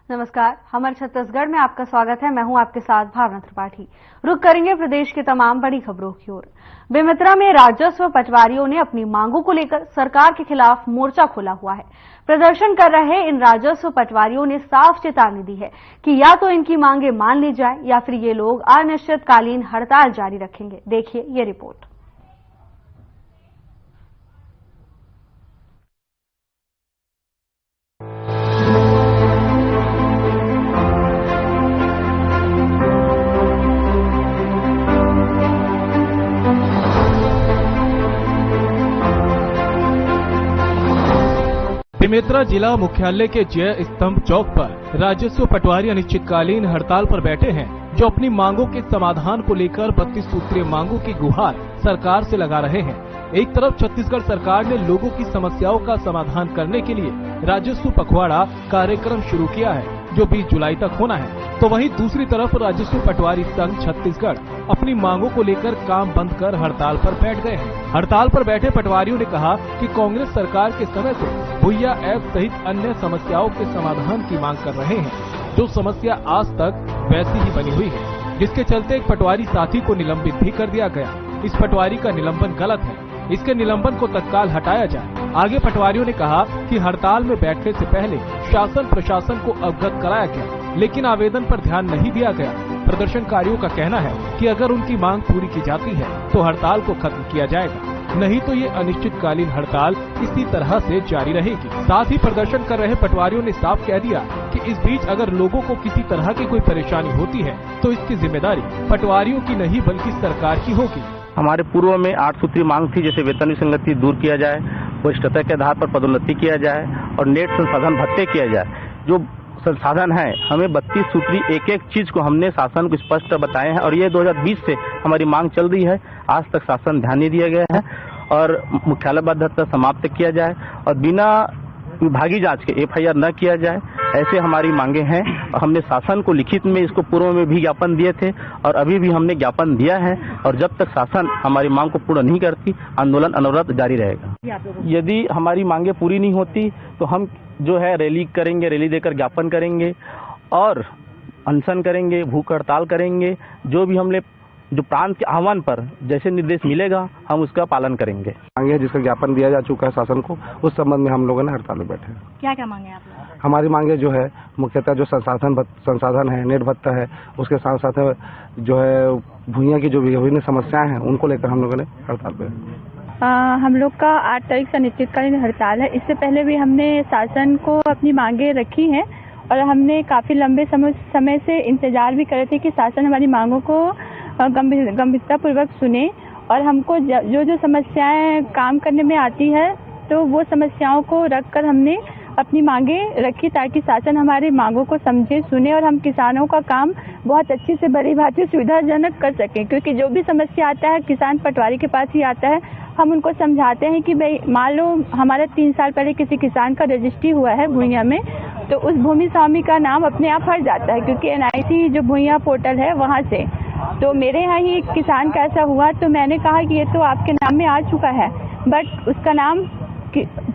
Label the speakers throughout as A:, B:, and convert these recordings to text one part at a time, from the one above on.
A: नमस्कार, हमारे छत्तीसगढ़ में आपका स्वागत है। मैं हूं आपके साथ भावना त्रिपाठी। रुक करेंगे प्रदेश की तमाम बड़ी खबरों की ओर। बेमेतरा में राजस्व पटवारियों ने अपनी मांगों को लेकर सरकार के खिलाफ मोर्चा खोला हुआ है। प्रदर्शन कर रहे इन राजस्व पटवारियों ने साफ चेतावनी दी है कि या तो इनकी मांगे मान ली जाए या फिर ये लोग अनिश्चितकालीन हड़ताल जारी रखेंगे। देखिए ये रिपोर्ट।
B: बेमेतरा जिला मुख्यालय के जय स्तंभ चौक पर राजस्व पटवारी अनिश्चितकालीन हड़ताल पर बैठे हैं, जो अपनी मांगों के समाधान को लेकर 32 सूत्रीय मांगों की गुहार सरकार से लगा रहे हैं। एक तरफ छत्तीसगढ़ सरकार ने लोगों की समस्याओं का समाधान करने के लिए राजस्व पखवाड़ा कार्यक्रम शुरू किया है, जो 20 जुलाई तक होना है, तो वहीं दूसरी तरफ राजस्व पटवारी संघ छत्तीसगढ़ अपनी मांगों को लेकर काम बंद कर हड़ताल पर बैठ गए हैं। हड़ताल पर बैठे पटवारियों ने कहा कि कांग्रेस सरकार के समय से भुइयां ऐप सहित अन्य समस्याओं के समाधान की मांग कर रहे हैं, जो समस्या आज तक वैसी ही बनी हुई है, जिसके चलते एक पटवारी साथी को निलंबित भी कर दिया गया। इस पटवारी का निलंबन गलत है, इसके निलंबन को तत्काल हटाया जाए। आगे पटवारियों ने कहा कि हड़ताल में बैठने से पहले शासन प्रशासन को अवगत कराया गया, लेकिन आवेदन पर ध्यान नहीं दिया गया। प्रदर्शनकारियों का कहना है कि अगर उनकी मांग पूरी की जाती है तो हड़ताल को खत्म किया जाएगा, नहीं तो ये अनिश्चितकालीन हड़ताल इसी तरह से जारी रहेगी। साथ ही प्रदर्शन कर रहे पटवारियों ने साफ कह दिया कि इस बीच अगर लोगों को किसी तरह की कोई परेशानी होती है तो इसकी जिम्मेदारी पटवारियों की नहीं बल्कि सरकार की होगी।
C: हमारे पूर्व में 8 सूत्री मांग थी, जैसे वेतन विसंगति दूर किया जाए, वरिष्ठता के आधार पर पदोन्नति किया जाए और नेट संसाधन भत्ते किया जाए। जो संसाधन है, हमें 32 सूत्री एक एक चीज को हमने शासन को स्पष्ट बताए हैं और ये 2020 से हमारी मांग चल रही है। आज तक शासन ध्यान नहीं दिया गया है और मुख्यालय बाध्यता समाप्त किया जाए और बिना विभागीय जांच के FIR न किया जाए, ऐसे हमारी मांगे हैं। और हमने शासन को लिखित में इसको पूर्व में भी ज्ञापन दिए थे और अभी भी हमने ज्ञापन दिया है और जब तक शासन हमारी मांग को पूरा नहीं करती, आंदोलन अनवरत जारी रहेगा। यदि हमारी मांगे पूरी नहीं होती तो हम जो है रैली करेंगे, रैली देकर ज्ञापन करेंगे और अनशन करेंगे, भूख हड़ताल करेंगे। जो भी हमने जो प्रांत के आह्वान पर जैसे निर्देश मिलेगा हम उसका पालन करेंगे।
D: मांगे जिसका ज्ञापन दिया जा चुका है शासन को, उस संबंध में हम लोगों ने हड़ताल में बैठे हैं।
A: क्या क्या मांगे आप लोग?
D: हमारी मांगे जो है मुख्यतः जो संसाधन है, नेट भत्ता है, उसके साथ साथ जो है भुइयां की जो विभिन्न समस्याएं हैं उनको लेकर हम लोगों ने हड़ताल पे।
E: हम लोग का 8 तारीख से अनिश्चितकालीन हड़ताल है। इससे पहले भी हमने शासन को अपनी मांगे रखी हैं और हमने काफी लंबे समय से इंतजार भी करे थे कि शासन हमारी मांगों को गंभीरता पूर्वक सुने और हमको जो समस्याएं काम करने में आती है तो वो समस्याओं को रखकर हमने अपनी मांगे रखी, ताकि शासन हमारी मांगों को समझे, सुने और हम किसानों का काम बहुत अच्छी से भली भांति सुविधाजनक कर सकें। क्योंकि जो भी समस्या आता है किसान पटवारी के पास ही आता है। हम उनको समझाते हैं कि भाई मान लो हमारा 3 साल पहले किसी किसान का रजिस्ट्री हुआ है भुइयां में, तो उस भूमि स्वामी का नाम अपने आप हट जाता है, क्योंकि NIC जो भुइयां पोर्टल है वहाँ से। तो मेरे यहाँ ही एक किसान का ऐसा हुआ, तो मैंने कहा कि ये तो आपके नाम में आ चुका है, बट उसका नाम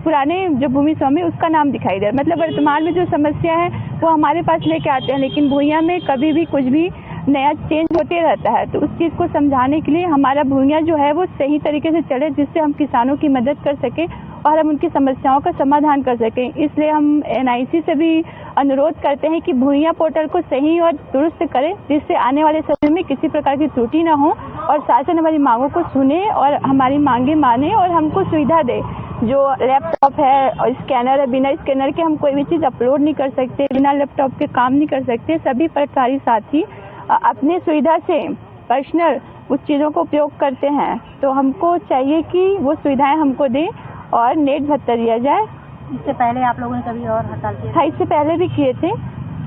E: पुराने जो भूमि स्वामी उसका नाम दिखाई दे रहा है। मतलब वर्तमान में जो समस्या है वो हमारे पास लेके आते हैं, लेकिन भुइयां में कभी भी कुछ भी नया चेंज होते रहता है। तो उस चीज़ को समझाने के लिए हमारा भुइयां जो है वो सही तरीके से चले, जिससे हम किसानों की मदद कर सकें और हम उनकी समस्याओं का समाधान कर सकें। इसलिए हम NIC से भी अनुरोध करते हैं कि भुइयां पोर्टल को सही और दुरुस्त करें, जिससे आने वाले समय में किसी प्रकार की त्रुटि न हो और शासन हमारी मांगों को सुने और हमारी मांगे माने और हमको सुविधा दे। जो लैपटॉप है और स्कैनर है, बिना स्कैनर के हम कोई भी चीज़ अपलोड नहीं कर सकते, बिना लैपटॉप के काम नहीं कर सकते। सभी पटवारी साथी अपनी सुविधा से पर्सनल उस चीज़ों को उपयोग करते हैं, तो हमको चाहिए कि वो सुविधाएं हमको दें और नेट भत्ता दिया जाए।
A: इससे पहले आप लोगों ने कभी और हड़ताल किया?
E: हाँ, इससे पहले भी किए थे,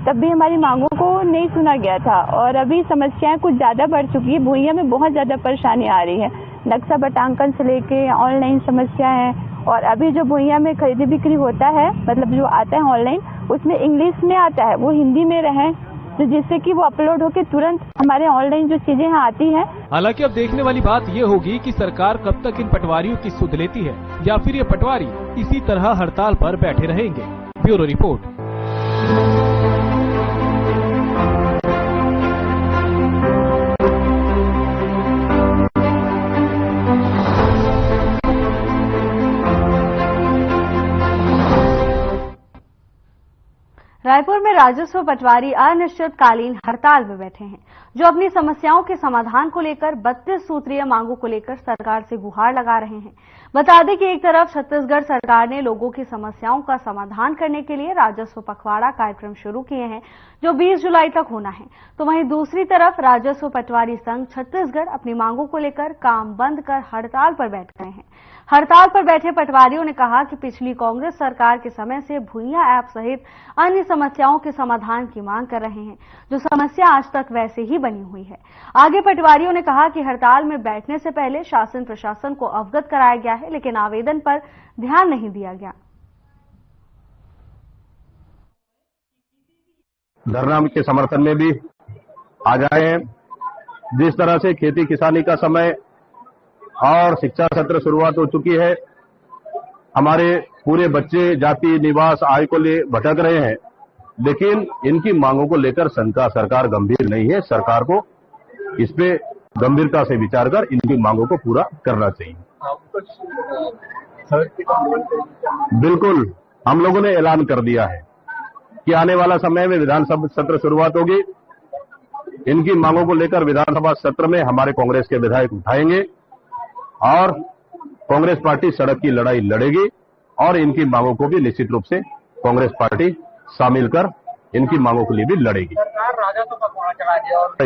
E: तब भी हमारी मांगों को नहीं सुना गया था और अभी समस्याएं कुछ ज़्यादा बढ़ चुकी है। भुइयां में बहुत ज़्यादा परेशानी आ रही है, नक्शा बटांकन से लेके ऑनलाइन समस्या है। और अभी जो भुइयां में खरीदी बिक्री होता है, मतलब जो आता है ऑनलाइन, उसमें इंग्लिश में आता है, वो हिंदी में रहे, तो जिससे कि वो अपलोड होकर तुरंत हमारे ऑनलाइन जो चीजें यहाँ आती हैं।
B: हालांकि अब देखने वाली बात ये होगी कि सरकार कब तक इन पटवारियों की सुध लेती है या फिर ये पटवारी इसी तरह हड़ताल पर बैठे रहेंगे। Bureau report.
A: राजस्व पटवारी अनिश्चितकालीन हड़ताल में बैठे हैं, जो अपनी समस्याओं के समाधान को लेकर 32 सूत्रीय मांगों को लेकर सरकार से गुहार लगा रहे हैं। बता दें कि एक तरफ छत्तीसगढ़ सरकार ने लोगों की समस्याओं का समाधान करने के लिए राजस्व पखवाड़ा कार्यक्रम शुरू किए हैं, जो 20 जुलाई तक होना है, तो वहीं दूसरी तरफ राजस्व पटवारी संघ छत्तीसगढ़ अपनी मांगों को लेकर काम बंद कर हड़ताल पर बैठ गए हैं। हड़ताल पर बैठे पटवारियों ने कहा कि पिछली कांग्रेस सरकार के समय से भुइयां ऐप सहित अन्य समस्याओं के समाधान की मांग कर रहे हैं, जो समस्या आज तक वैसे ही बनी हुई है। आगे पटवारियों ने कहा कि हड़ताल में बैठने से पहले शासन प्रशासन को अवगत कराया गया है, लेकिन आवेदन पर ध्यान नहीं दिया गया।
F: धरना के समर्थन में भी आ जाए हैं। जिस तरह से खेती किसानी का समय और शिक्षा सत्र शुरुआत हो चुकी है, हमारे पूरे बच्चे जाति निवास आय को ले भटक रहे हैं, लेकिन इनकी मांगों को लेकर सरकार गंभीर नहीं है। सरकार को इस पे गंभीरता से विचार कर इनकी मांगों को पूरा करना चाहिए। बिल्कुल, हम लोगों ने ऐलान कर दिया है कि आने वाला समय में विधानसभा सत्र शुरुआत होगी। इनकी मांगों को लेकर विधानसभा सत्र में हमारे कांग्रेस के विधायक उठाएंगे और कांग्रेस पार्टी सड़क की लड़ाई लड़ेगी और इनकी मांगों को भी निश्चित रूप से कांग्रेस पार्टी शामिल कर इनकी मांगों के लिए भी लड़ेगी।
G: सरकार राजस्व पखवाड़ा चला दी और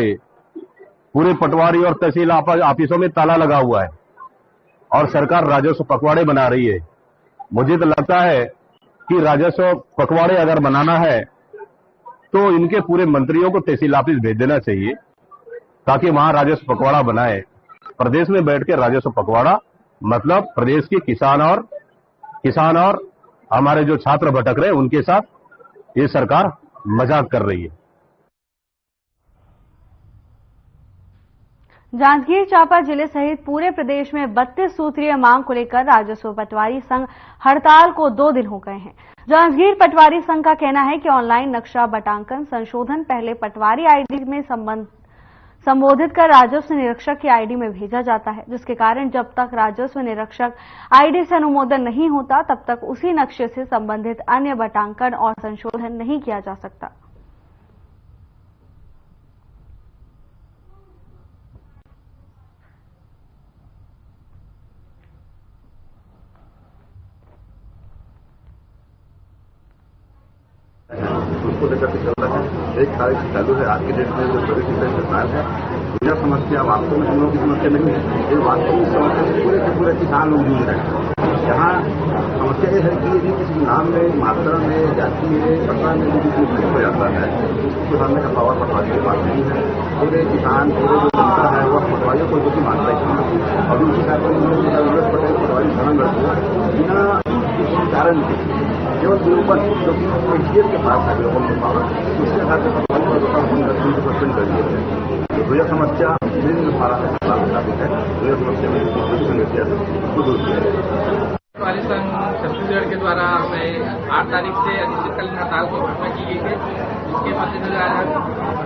F: पूरे पटवारी और तहसील ऑफिसों में ताला लगा हुआ है और सरकार राजस्व पखवाड़े बना रही है। मुझे तो लगता है कि राजस्व पखवाड़े अगर बनाना है तो इनके पूरे मंत्रियों को तहसील ऑफिस भेज देना चाहिए ताकि वहां राजस्व पखवाड़ा बनाए। प्रदेश में बैठ के राजस्व पखवाड़ा मतलब प्रदेश के किसान और हमारे जो छात्र भटक रहे हैं उनके साथ ये सरकार मजाक कर रही है।
A: जांजगीर चांपा जिले सहित पूरे प्रदेश में 32 सूत्रीय मांग को लेकर राजस्व पटवारी संघ हड़ताल को 2 दिन हो गए हैं। जांजगीर पटवारी संघ का कहना है कि ऑनलाइन नक्शा बटांकन संशोधन पहले पटवारी आईडी में संबोधित कर राजस्व निरीक्षक की आईडी में भेजा जाता है, जिसके कारण जब तक राजस्व निरीक्षक आईडी से अनुमोदन नहीं होता तब तक उसी नक्शे से संबंधित अन्य बटांकन और संशोधन नहीं किया जा सकता।
H: उसको लेकर के चल रहा है। 1 तारीख से चालू है। आज की डेट में जो प्रदेश की सरकार है, यह समस्या वास्तव में हम लोगों की समस्या नहीं है। ये वास्तव में समस्या से पूरे किसान लोग जूझ रहे हैं। यहाँ समस्या ये है कि यदि किसी नाम में, मात्रा में, जाति में, पता में यदि कुछ नहीं हो जाता है, उसको सुधारने का पावर पटवारी के पास नहीं है। पूरे किसान, पूरे जो जनता है वह पटवारियों को जो मानता है। अभी उसी कारण पटवारी खनन बिना कारण केवल ऊपर जो कि एनटीएस के पास है लोगों के पावर, उसके साथ सस्पेंड कर दिए थे। तो यह समस्या नहीं पा रहा है, तो यह समस्या में उसको दूर किया जाए।
G: पटवारी संघ छत्तीसगढ़ के द्वारा 8 तारीख से अनिश्चितकालीन हड़ताल की घोषणा की गई है। इसके मद्देनजर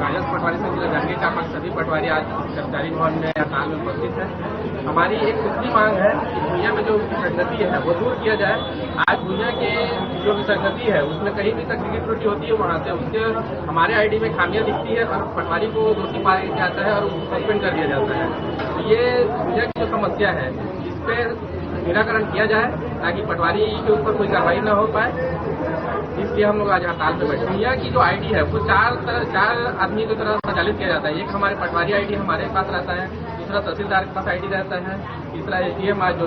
G: राजस्व पटवारी संघ जिला जांजगीर चांपा सभी पटवारी आज कर्मचारी भवन में हड़ताल में उपस्थित है। हमारी एक दूसरी मांग है कि भुइयां में जो विसंगति है वो दूर किया जाए। आज भुइयां के जो विसंगति है उसमें कहीं भी तकनीकी त्रुटि होती है, वहां से उसके हमारे आईडी में खामियां दिखती है और पटवारी को दोषी पाया जाता है और उसको सस्पेंड कर दिया जाता है। तो ये भुइयां की जो समस्या है इस पर निराकरण किया जाए ताकि पटवारी के ऊपर कोई कार्रवाई न हो पाए। इसलिए हम लोग आज हड़ताल पे बैठे। भुइयां की जो आईडी है वो चार आदमी की तरह संचालित किया जाता है। एक हमारे पटवारी आईडी हमारे पास रहता है, दूसरा तहसीलदार के पास आईडी रहता है, तीसरा एसडीएम आज जो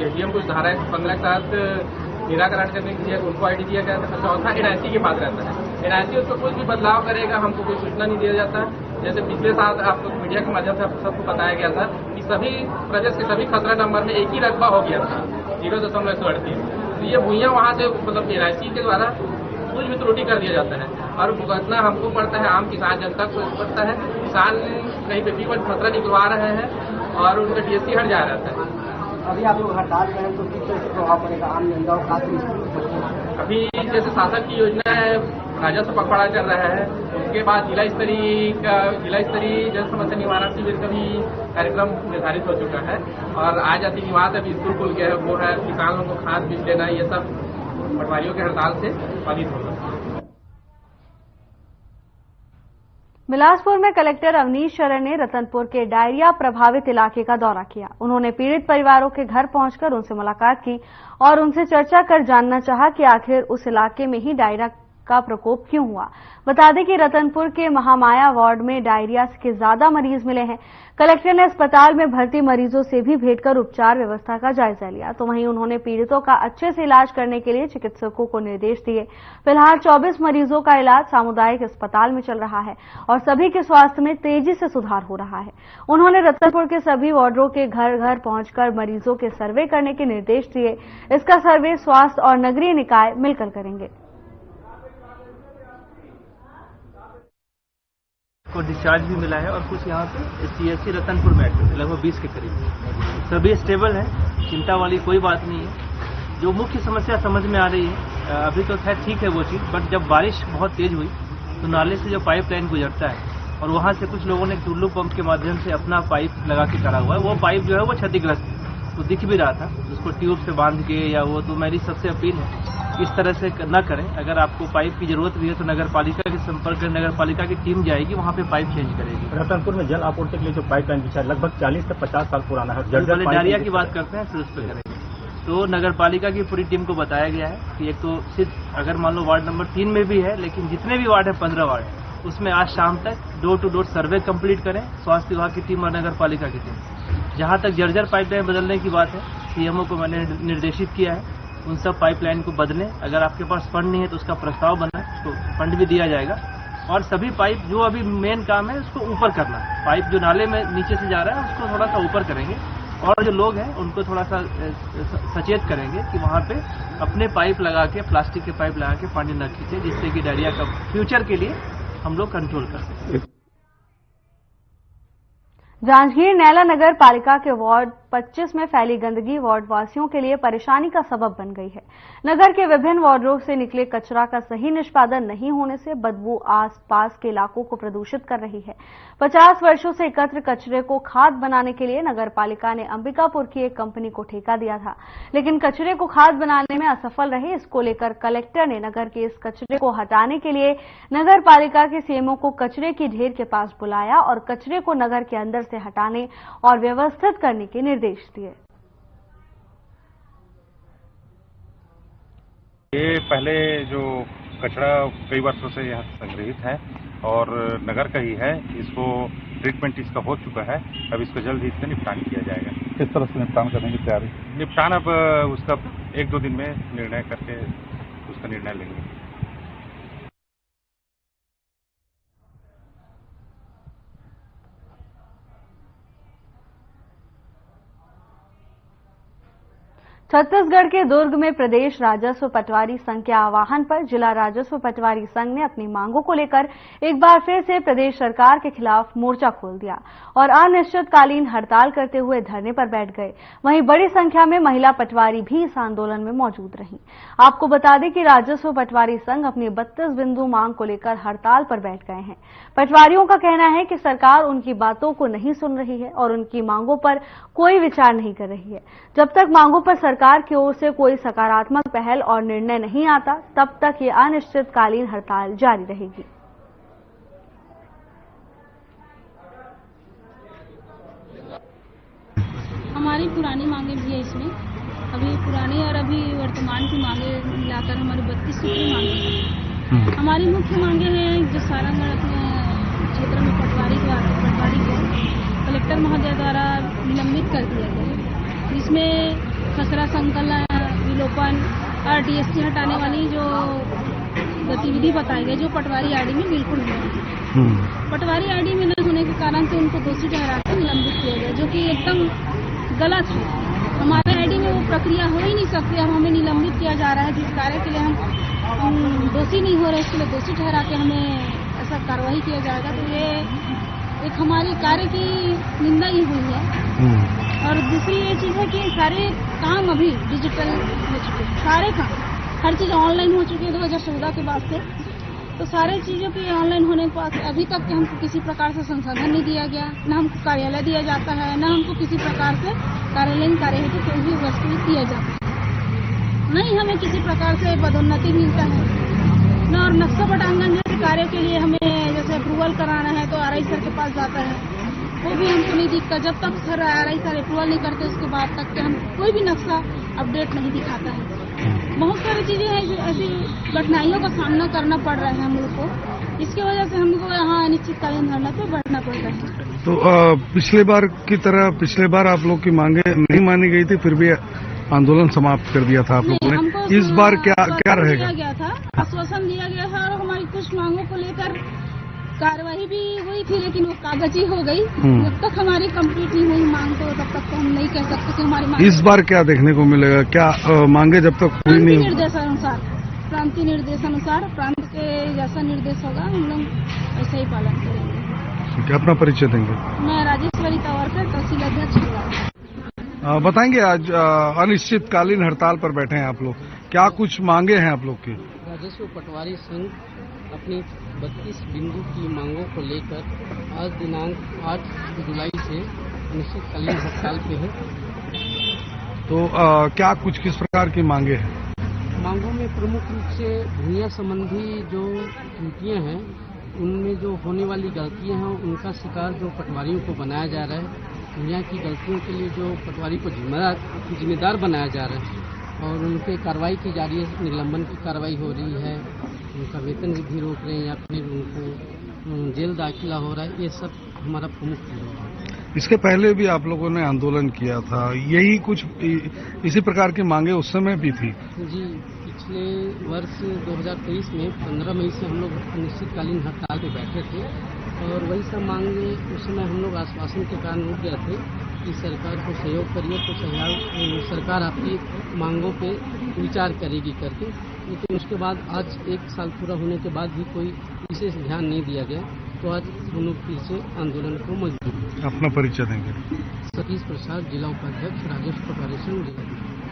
G: एसडीएम कुछ धारा 15 के तहत निराकरण करने के लिए उनको आईडी दिया गया था। चौथा एनआईसी के पास रहता है। एनआईसी उसको कुछ भी बदलाव करेगा हमको कोई सूचना नहीं दिया जाता। जैसे पिछले साल आप लोग मीडिया के माध्यम से सबको बताया गया था कि सभी प्रदेश के सभी खतरा नंबर में एक ही रकबा हो गया था 0.38। तो ये भुइयां वहां से मतलब एनआईसी के द्वारा कुछ भी त्रुटि कर दिया जाता है और भुगतना हमको पड़ता है, आम किसान जनता को पड़ता है। किसान कहीं पे भी खतरा निकलवा रहे हैं और उनका डीएससी हट जा रहता है।
I: अभी आप लोग हड़ताल में हैं तो किस तरह से प्रभाव पड़ेगा आम जनता को?
G: अभी जैसे शासन की योजना है राजस्व पखवाड़ा चल रहा है, उसके बाद जिला स्तरीय जल समस्या निवारण शिविर का भी कार्यक्रम निर्धारित हो चुका है और आज अति निवास अभी स्कूल खुल गया है, वो है किसानों को खाद बीज देना, ये सब पटवारियों के हड़ताल से बाधित होगा।
A: बिलासपुर में कलेक्टर अवनीश शरण ने रतनपुर के डायरिया प्रभावित इलाके का दौरा किया। उन्होंने पीड़ित परिवारों के घर पहुंचकर उनसे मुलाकात की और उनसे चर्चा कर जानना चाहा कि आखिर उस इलाके में ही डायरिया का प्रकोप क्यों हुआ। बता दें कि रतनपुर के महामाया वार्ड में डायरिया के ज्यादा मरीज मिले हैं। कलेक्टर ने अस्पताल में भर्ती मरीजों से भी भेंट कर उपचार व्यवस्था का जायजा लिया। तो वहीं उन्होंने पीड़ितों का अच्छे से इलाज करने के लिए चिकित्सकों को निर्देश दिए। फिलहाल 24 मरीजों का इलाज सामुदायिक अस्पताल में चल रहा है और सभी के स्वास्थ्य में तेजी से सुधार हो रहा है। उन्होंने रतनपुर के सभी वार्डों के घर घर पहुंचकर मरीजों के सर्वे करने के निर्देश दिए। इसका सर्वे स्वास्थ्य और नगरीय निकाय मिलकर करेंगे।
J: को डिस्चार्ज भी मिला है और कुछ यहाँ पे सीएचसी रतनपुर में लगभग 20 के करीब सभी स्टेबल है। चिंता वाली कोई बात नहीं है। जो मुख्य समस्या समझ में आ रही है अभी तो खैर ठीक है वो चीज़, बट जब बारिश बहुत तेज हुई तो नाले से जो पाइपलाइन गुजरता है और वहाँ से कुछ लोगों ने टुल्लू पंप के माध्यम से अपना पाइप लगा के करा हुआ है। वो पाइप जो है वो क्षतिग्रस्त वो दिख भी रहा था, उसको ट्यूब से बांध के या वो, तो मेरी सबसे अपील है इस तरह से न करें। अगर आपको पाइप की जरूरत भी है तो नगर पालिका के संपर्क करें, नगर पालिका की टीम जाएगी वहाँ पे पाइप चेंज करेगी।
K: रतनपुर में जल आपूर्ति के लिए जो पाइपलाइन बिछा है लगभग 40 से 50 साल पुराना है।
J: पहले डायरिया की बात करते हैं फिर उस पर करेंगे। तो नगर पालिका की पूरी टीम को बताया गया है कि एक तो सिर्फ अगर मान लो वार्ड नंबर 3 में भी है, लेकिन जितने भी वार्ड है 15 वार्ड, उसमें आज शाम तक door to door survey complete करें स्वास्थ्य विभाग की टीम और नगर पालिका की टीम। जहाँ तक जर्जर पाइपलाइन बदलने की बात है, सीएमओ को मैंने निर्देशित किया है उन सब पाइपलाइन को बदलें। अगर आपके पास फंड नहीं है तो उसका प्रस्ताव बना तो फंड भी दिया जाएगा। और सभी पाइप जो अभी मेन काम है उसको ऊपर करना, पाइप जो नाले में नीचे से जा रहा है उसको थोड़ा सा ऊपर करेंगे और जो लोग हैं उनको थोड़ा सा सचेत करेंगे कि वहाँ पे अपने पाइप लगा के, प्लास्टिक के पाइप लगा के पानी न खींचे, जिससे कि डायरिया का फ्यूचर के लिए हम लोग कंट्रोल कर सकें।
A: जांजगीर नैला नगर पालिका के वार्ड 25 में फैली गंदगी वार्ड वासियों के लिए परेशानी का सबब बन गई है। नगर के विभिन्न वार्डों से निकले कचरा का सही निष्पादन नहीं होने से बदबू आस-पास के इलाकों को प्रदूषित कर रही है। 50 वर्षों से एकत्र कचरे को खाद बनाने के लिए नगर पालिका ने अंबिकापुर की एक कंपनी को ठेका दिया था, लेकिन कचरे को खाद बनाने में असफल रहे। इसको लेकर कलेक्टर ने नगर के इस कचरे को हटाने के लिए नगर पालिका के सीएमओ को कचरे की ढेर के पास बुलाया और कचरे को नगर के अंदर से हटाने और व्यवस्थित करने के निर्देश दिए।
L: ये पहले जो कचरा कई वर्षों से यहाँ संग्रहित है और नगर का ही है, इसको ट्रीटमेंट इसका हो चुका है। अब इसको जल्द ही इसका निपटान किया जाएगा।
K: किस तरह से निपटान करने की तैयारी?
L: निपटान अब उसका 1-2 दिन में निर्णय करके उसका निर्णय लेंगे।
A: छत्तीसगढ़ के दुर्ग में प्रदेश राजस्व पटवारी संघ के आह्वान पर जिला राजस्व पटवारी संघ ने अपनी मांगों को लेकर एक बार फिर से प्रदेश सरकार के खिलाफ मोर्चा खोल दिया और अनिश्चितकालीन हड़ताल करते हुए धरने पर बैठ गए। वहीं बड़ी संख्या में महिला पटवारी भी इस आंदोलन में मौजूद रहीं। आपको बता दें कि राजस्व पटवारी संघ अपनी 32 बिंदु मांग को लेकर हड़ताल पर बैठ गए हैं। पटवारियों का कहना है कि सरकार उनकी बातों को नहीं सुन रही है और उनकी मांगों पर कोई विचार नहीं कर रही है। जब तक मांगों पर सरकार की ओर से कोई सकारात्मक पहल और निर्णय नहीं आता, तब तक ये अनिश्चितकालीन हड़ताल जारी रहेगी।
M: हमारी पुरानी मांगे भी है इसमें, अभी पुरानी और अभी वर्तमान की मांगे मिलाकर हमारी 32 सूत्री मांगे हैं। हमारी मुख्य मांगे हैं जो सारंगढ़ अपने क्षेत्र में पटवारी को कलेक्टर महोदय द्वारा निलंबित कर दिया गया, जिसमें खसरा संकलन, विलोपन और डीएसटी हटाने वाली जो गतिविधि बताई गई जो पटवारी आईडी में बिल्कुल नहीं है। पटवारी आईडी में न होने के कारण से उनको दोषी ठहरा कर निलंबित किया गया, जो कि एकदम गलत है। हमारे आईडी में वो प्रक्रिया हो ही नहीं सकती। अब हमें निलंबित किया जा रहा है जिस कार्य के लिए हम दोषी नहीं हो रहे, इसके लिए दोषी ठहरा के हमें ऐसा कार्रवाई किया जाएगा। तो ये एक हमारी कार्य की निंदा ही हुई है। और दूसरी ये चीज़ है कि सारे काम अभी डिजिटल हो चुके हैं, सारे काम, हर चीज़ ऑनलाइन हो चुकी है 2014 के बाद से। तो सारे चीज़ों के ऑनलाइन होने के बाद अभी तक हमको किसी प्रकार से संसाधन नहीं दिया गया, न हमको कार्यालय दिया जाता है, न हमको किसी प्रकार से कार्यालयीन कार्य हेतु कोई भी वस्तु दिया जाता है, नहीं हमें किसी प्रकार से पदोन्नति मिलता है, न और नक्शा पटांगन जैसे कार्यों के लिए हमें जैसे अप्रूवल कराना है RI सर के पास जाता है, वो भी हमको नहीं दिखता। जब तक सर RI सर अप्रूवल नहीं करते उसके बाद तक के हम कोई भी नक्शा अपडेट नहीं दिखाता है। बहुत सारी चीजें हैं जो ऐसी कठिनाइयों का सामना करना पड़ रहा है हम लोग को। इसकी वजह से हम लोग को यहाँ अनिश्चितकालीन धरना पे बैठना पड़ रहा है।
N: तो पिछले बार की तरह पिछले बार आप लोग की मांगे नहीं मानी गई थी, फिर भी आंदोलन समाप्त कर दिया था आप लोगों ने। इस बार क्या रहेगा?
M: दिया गया था, आश्वासन दिया गया था और हमारी कुछ मांगों को लेकर कार्रवाई भी हुई थी, लेकिन वो कागजी हो गई। जब तक हमारी कंप्लीट नहीं हुई मांग तो तब तक तो हम नहीं कह सकते कि हमारी मांग।
N: इस बार क्या देखने को मिलेगा? क्या मांगे जब तक पूरी नहीं?
M: निर्देशानुसार, प्रांतीय निर्देशानुसार, प्रांत के जैसा निर्देश होगा हम लोग ऐसा ही पालन करेंगे।
N: अपना परिचय देंगे?
M: मैं राजेश्वरी तवरकर, तहसील अध्यक्ष।
N: बताएंगे, आज अनिश्चितकालीन हड़ताल पर बैठे हैं आप लोग, क्या कुछ मांगे हैं आप लोग की?
I: राजस्व पटवारी संघ अपनी 32 बिंदु की मांगों को लेकर आज दिनांक 8 जुलाई से अनिश्चितकालीन हड़ताल पे है।
N: तो क्या कुछ किस प्रकार की मांगे हैं?
I: मांगों में प्रमुख रूप से भूमिया संबंधी जो त्रुटियां हैं, उनमें जो होने वाली गलतियां हैं उनका शिकार जो पटवारियों को बनाया जा रहा है, भूमिया की गलतियों के लिए जो पटवारी को जिम्मेदार बनाया जा रहा है और उनके कार्रवाई की जा रही है, निलंबन की कार्रवाई हो रही है, उनका वेतन भी रोक रहे हैं या फिर उनको जेल दाखिला हो रहा है, ये सब हमारा प्रमुख विरोध है।
N: इसके पहले भी आप लोगों ने आंदोलन किया था, यही कुछ इसी प्रकार की मांगे उस समय भी थी?
I: जी, पिछले वर्ष 2023 में 15 मई से हम लोग अनिश्चितकालीन हड़ताल पे बैठे थे और वही सब मांगे उस समय हम लोग आश्वासन के कारण रुक गए थे कि सरकार को सहयोग करिए तो सरकार आपकी मांगों पे विचार करेगी करके, लेकिन उसके बाद आज 1 साल पूरा होने के बाद भी कोई विशेष ध्यान नहीं दिया गया। तो आज हम लोग फिर से आंदोलन को मजबूत।
N: अपना परिचय देंगे?
I: सतीश प्रसाद, जिला उपाध्यक्ष, राजस्व पटवारी संघ, जिला।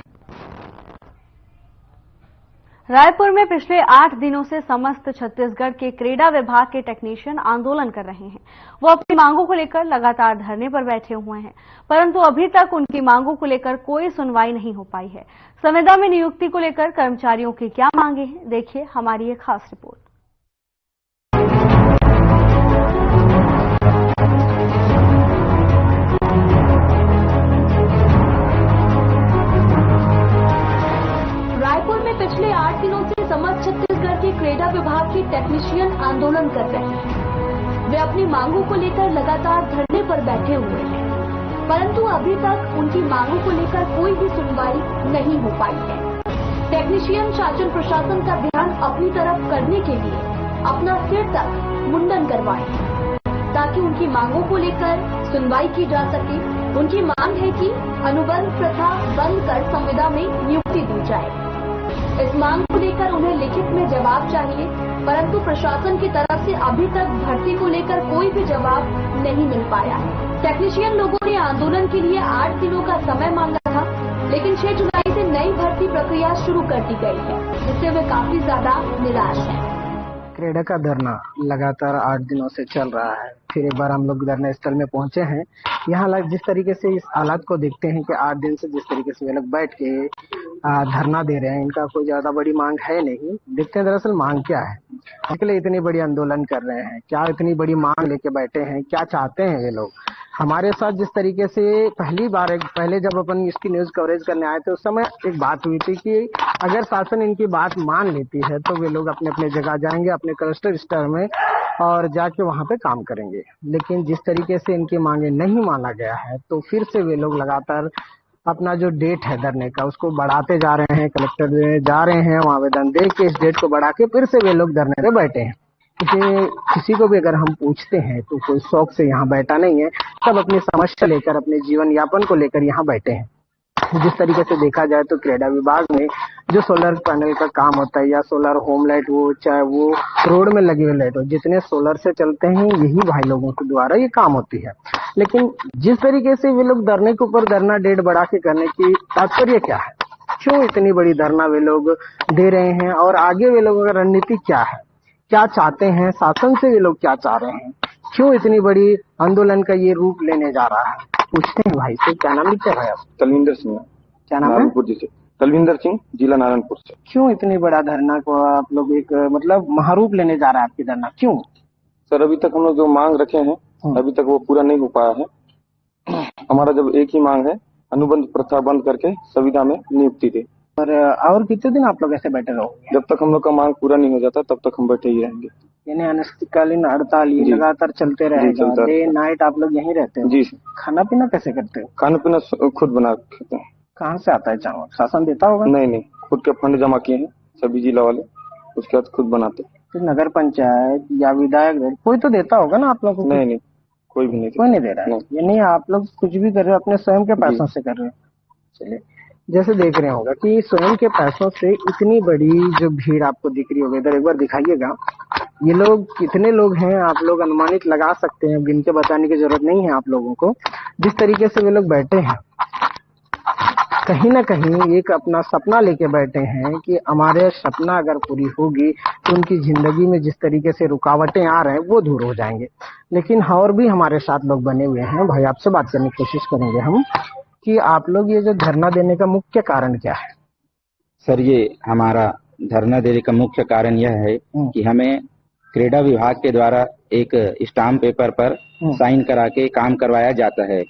A: रायपुर में पिछले 8 दिनों से समस्त छत्तीसगढ़ के क्रेडा विभाग के टेक्नीशियन आंदोलन कर रहे हैं। वो अपनी मांगों को लेकर लगातार धरने पर बैठे हुए हैं, परंतु अभी तक उनकी मांगों को लेकर कोई सुनवाई नहीं हो पाई है। संविदा में नियुक्ति को लेकर कर्मचारियों की क्या मांगे हैं, देखिए हमारी एक खास रिपोर्ट।
O: पिछले 8 दिनों से समस्त छत्तीसगढ़ के क्रेडा विभाग के टेक्नीशियन आंदोलन कर रहे हैं। वे अपनी मांगों को लेकर लगातार धरने पर बैठे हुए हैं, परंतु अभी तक उनकी मांगों को लेकर कोई भी सुनवाई नहीं हो पाई है। टेक्नीशियन शासन प्रशासन का ध्यान अपनी तरफ करने के लिए अपना सिर तक मुंडन करवाए ताकि उनकी मांगों को लेकर सुनवाई की जा सके। उनकी मांग है कि अनुबंध प्रथा बंद कर संविदा में नियुक्ति दी जाए। इस मांग को लेकर उन्हें लिखित में जवाब चाहिए, परंतु प्रशासन की तरफ से अभी तक भर्ती को लेकर कोई भी जवाब नहीं मिल पाया है। टेक्नीशियन लोगों ने आंदोलन के लिए 8 दिनों का समय मांगा था, लेकिन 6 जुलाई से नई भर्ती प्रक्रिया शुरू कर दी गई है, जिससे वे काफी ज्यादा निराश हैं।
P: क्रेडा का धरना लगातार 8 दिनों से चल रहा है। फिर एक बार हम लोग धरना स्थल में पहुंचे हैं। यहाँ जिस तरीके से इस हालात को देखते हैं कि 8 दिन से जिस तरीके से वे लोग बैठ के धरना दे रहे हैं, इनका कोई ज्यादा बड़ी मांग है नहीं। देखते हैं दरअसल मांग क्या है, इसके लिए इतनी बड़ी आंदोलन कर रहे हैं, क्या इतनी बड़ी मांग लेके बैठे हैं, क्या चाहते हैं ये लोग। हमारे साथ जिस तरीके से पहले जब अपन इसकी न्यूज कवरेज करने आए थे, उस समय एक बात हुई थी कि अगर शासन इनकी बात मान लेती है तो वे लोग अपने अपने जगह जाएंगे, अपने क्लस्टर स्तर में, और जाके वहां पे काम करेंगे। लेकिन जिस तरीके से इनकी मांगे नहीं माना गया है, तो फिर से वे लोग लगातार अपना जो डेट है धरने का उसको बढ़ाते जा रहे हैं। कलेक्टर जा रहे हैं वहाँ आवेदन दे के इस डेट को बढ़ा के फिर से वे लोग धरने पे बैठे हैं। किसी को भी अगर हम पूछते हैं तो कोई शौक से यहाँ बैठा नहीं है, सब अपनी समस्या लेकर, अपने जीवन यापन को लेकर यहाँ बैठे हैं। जिस तरीके से देखा जाए तो क्रेडा विभाग में जो सोलर पैनल का काम होता है या सोलर होम लाइट हो, चाहे वो रोड में लगी हुई लाइट हो, जितने सोलर से चलते हैं यही भाई लोगों के द्वारा ये काम होती है। लेकिन जिस तरीके से वे लोग धरने के ऊपर धरना डेट बढ़ा के करने की तात्पर्य क्या है, क्यों इतनी बड़ी धरना वे लोग दे रहे हैं, और आगे वे लोगों का रणनीति क्या है, क्या चाहते हैं, शासन से वे लोग क्या चाह रहे हैं, क्यों इतनी बड़ी आंदोलन का ये रूप लेने जा रहा है। पूछते हैं भाई से, क्या नाम लिखा है आप?
Q: तलविंदर सिंह।
P: क्या नाम है?
Q: नारायणपुर जी से। तलविंदर सिंह, जिला नारायणपुर से।
P: क्यों इतनी बड़ा धरना को आप लोग एक मतलब महारूप लेने जा रहा है आपकी धरना, क्यों?
Q: सर अभी तक हम लोग जो मांग रखे हैं अभी तक वो पूरा नहीं हो पाया है। हमारा जब एक ही मांग है, अनुबंध प्रथा बंद करके संविदा में नियुक्ति दे।
P: और कितने दिन आप लोग ऐसे बैठे रहोगे?
Q: जब तक हम लोग का मांग पूरा नहीं हो जाता तब तक हम बैठे ही रहेंगे।
P: यानी अनिश्चितकालीन हड़ताल ये लगातार चलते रहेगा? डे नाइट आप लोग यहीं रहते हो?
Q: जी।
P: खाना पीना कैसे करते हो?
Q: खाना पीना खुद बना खाते हैं।
P: कहाँ से आता है चावल? शासन देता होगा?
Q: नहीं, खुद के फंड जमा किए हैं सभी जिला वाले, उसके बाद खुद बनाते हैं।
P: तो नगर पंचायत या विधायक कोई तो देता होगा ना आप लोग को?
Q: नहीं, कोई भी नहीं,
P: कोई नहीं दे रहा है। यानी आप लोग कुछ भी कर रहे हो अपने स्वयं के पैसों से कर रहे हो। चलिए, जैसे देख रहे होगा कि स्वयं के पैसों से इतनी बड़ी जो भीड़ आपको दिख रही होगी, इधर एक बार दिखाइएगा। ये लोग कितने लोग हैं आप लोग अनुमानित लगा सकते हैं, गिन के बताने की जरूरत नहीं है आप लोगों को। जिस तरीके से वे लोग बैठे हैं, कहीं ना कहीं एक अपना सपना लेके बैठे हैं कि हमारे सपना अगर पूरी होगी तो उनकी जिंदगी में जिस तरीके से रुकावटें आ रहे हैं वो दूर हो जाएंगे। लेकिन और भी हमारे साथ लोग बने हुए हैं। भाई आपसे बात करने की कोशिश करेंगे हम कि आप लोग ये जो धरना देने का मुख्य कारण क्या है?
R: सर, ये हमारा धरना देने का मुख्य कारण यह है कि हमें क्रीड़ा विभाग के द्वारा एक स्टाम्प पेपर पर साइन करा के काम करवाया जाता है।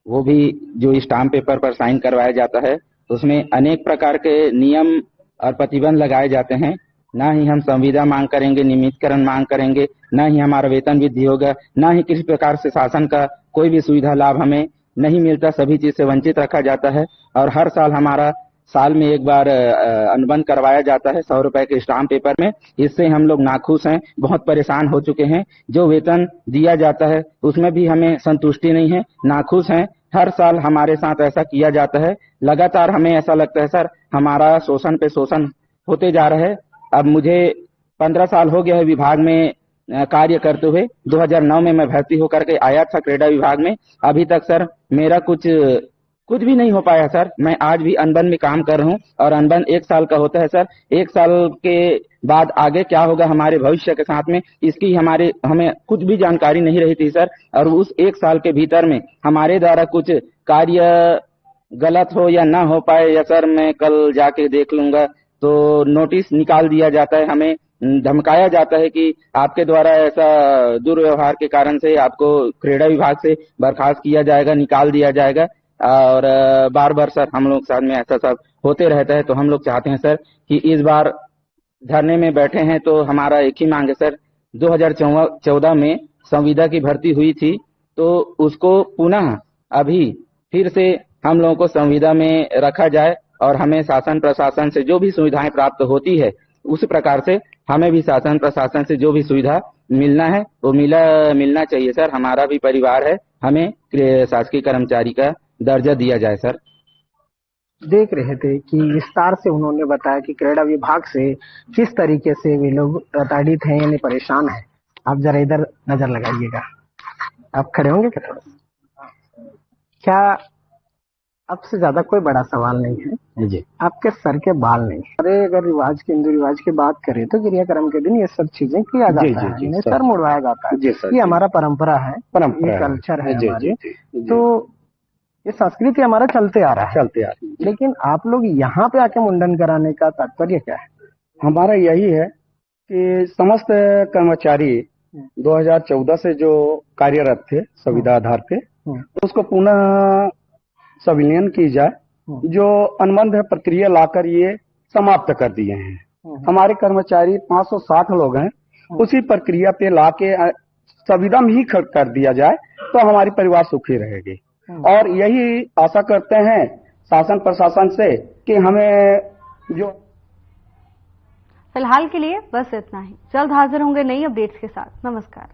R: वो भी जो स्टाम्प पेपर पर साइन करवाया जाता है उसमें अनेक प्रकार के नियम और प्रतिबंध लगाए जाते हैं। ना ही हम संविदा मांग करेंगे, नियमितकरण मांग करेंगे, ना ही हमारा वेतन वृद्धि होगा, ना ही किसी प्रकार से शासन का कोई भी सुविधा लाभ हमें नहीं मिलता। सभी चीज से वंचित रखा जाता है और हर साल हमारा साल में एक बार अनुबंध करवाया जाता है 100 रुपए के स्टाम्प पेपर में। इससे हम लोग नाखुश हैं, बहुत परेशान हो चुके हैं। जो वेतन दिया जाता है उसमें भी हमें संतुष्टि नहीं है, नाखुश हैं। हर साल हमारे साथ ऐसा किया जाता है। लगातार हमें ऐसा लगता है सर हमारा शोषण पे शोषण होते जा रहा है। अब मुझे 15 साल हो गया है विभाग में कार्य करते हुए। 2009 में मैं भर्ती होकर के आया था क्रीड़ा विभाग में। अभी तक सर मेरा कुछ भी नहीं हो पाया सर। मैं आज भी अनुबंध में काम कर रहा हूँ और अनुबंध 1 साल का होता है सर। 1 साल के बाद आगे क्या होगा हमारे भविष्य के साथ में, इसकी हमें कुछ भी जानकारी नहीं रही थी सर। और उस 1 साल के भीतर में हमारे द्वारा कुछ कार्य गलत हो या ना हो पाए, या सर मैं कल जाके देख लूंगा, तो नोटिस निकाल दिया जाता है, हमें धमकाया जाता है कि आपके द्वारा ऐसा दुर्व्यवहार के कारण से आपको क्रीड़ा विभाग से बर्खास्त किया जाएगा, निकाल दिया जाएगा। और बार बार सर हम लोग साथ में ऐसा सब होते रहता है। तो हम लोग चाहते हैं सर कि इस बार धरने में बैठे हैं तो हमारा एक ही मांग है सर। 2014 में संविदा की भर्ती हुई थी तो उसको पुनः अभी फिर से हम लोगों को संविदा में रखा जाए और हमें शासन प्रशासन से जो भी सुविधाएं प्राप्त होती है उस प्रकार से हमें भी शासन प्रशासन से जो भी सुविधा मिलना है वो मिलना चाहिए सर। हमारा भी परिवार है, हमें शासकीय कर्मचारी का दर्जा दिया जाए सर।
P: देख रहे थे कि विस्तार से उन्होंने बताया कि क्रीड़ा विभाग से किस तरीके से वे लोग प्रताड़ित हैं यानी परेशान हैं। आप जरा इधर नजर लगाइएगा। आप खड़े होंगे क्या? क्या आपसे ज्यादा कोई बड़ा सवाल नहीं है जी। आपके सर के बाल नहीं। अरे अगर रिवाज के हिंदू रिवाज की बात करें तो क्रियाक्रम के दिन ये सब चीजें किया जाता है, इन्हें सर मुड़वाया जाता है। ये हमारा परंपरा है, ये कल्चर है हमारे। तो ये संस्कृति हमारा चलते आ रहा है। लेकिन आप लोग यहाँ पे आके मुंडन कराने का तात्पर्य क्या है?
S: हमारा यही है कि समस्त कर्मचारी 2014 से जो कार्यरत थे संविदा आधार पे उसको पुनः संविलियन की जाए। जो अनुबंध प्रक्रिया लाकर ये समाप्त कर दिए हैं। हमारे कर्मचारी 560 लोग हैं, उसी प्रक्रिया पे लाके संविदा में ही कर दिया जाए तो हमारी परिवार सुखी रहेगी। और यही आशा करते हैं शासन प्रशासन से कि हमें जो
A: फिलहाल के लिए बस इतना ही। जल्द हाजिर होंगे नई अपडेट्स के साथ। नमस्कार।